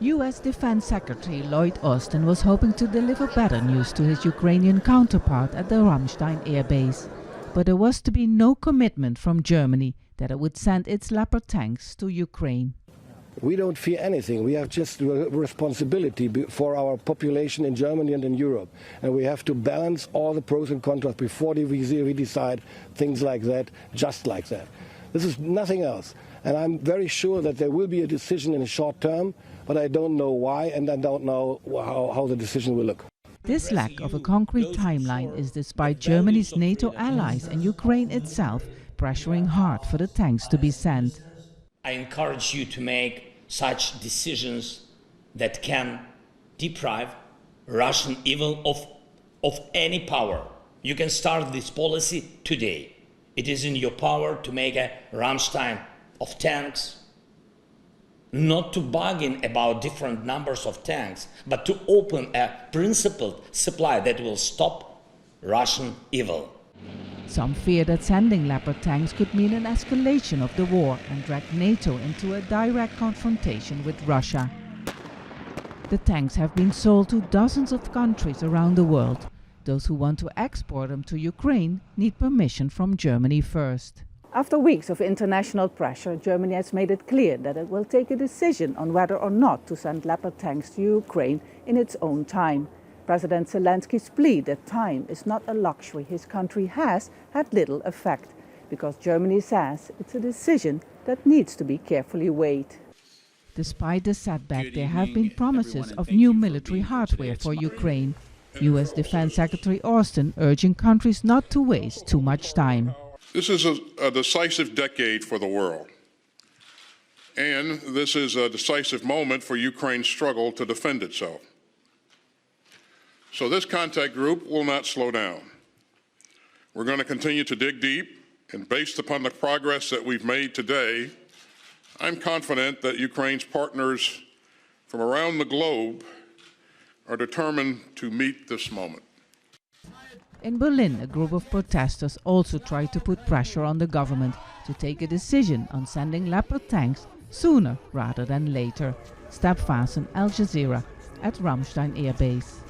US Defense Secretary Lloyd Austin was hoping to deliver better news to his Ukrainian counterpart at the Ramstein Air Base. But there was to be no commitment from Germany that it would send its Leopard tanks to Ukraine. We don't fear anything. We have just responsibility for our population in Germany and in Europe. And we have to balance all the pros and cons before we decide things like that, just like that. This is nothing else. And I'm very sure that there will be a decision in the short term, but I don't know why, and I don't know how the decision will look. This lack of a concrete timeline is despite Germany's NATO allies and Ukraine itself pressuring hard for the tanks to be sent. I encourage you to make such decisions that can deprive Russian evil of any power. You can start this policy today. It is in your power to make a Ramstein of tanks, not to bargain about different numbers of tanks, but to open a principled supply that will stop Russian evil. Some fear that sending Leopard tanks could mean an escalation of the war and drag NATO into a direct confrontation with Russia. The tanks have been sold to dozens of countries around the world. Those who want to export them to Ukraine need permission from Germany first. After weeks of international pressure, Germany has made it clear that it will take a decision on whether or not to send Leopard tanks to Ukraine in its own time. President Zelensky's plea that time is not a luxury his country has had little effect, because Germany says it's a decision that needs to be carefully weighed. Despite the setback, there have been promises of new military hardware for Ukraine. US Defense Secretary Austin urging countries not to waste too much time. This is a decisive decade for the world, and this is a decisive moment for Ukraine's struggle to defend itself. So this contact group will not slow down. We're going to continue to dig deep, and based upon the progress that we've made today, I'm confident that Ukraine's partners from around the globe are determined to meet this moment. In Berlin, a group of protesters also tried to put pressure on the government to take a decision on sending Leopard tanks sooner rather than later. Vaessen, Al Jazeera, at Ramstein Air Base.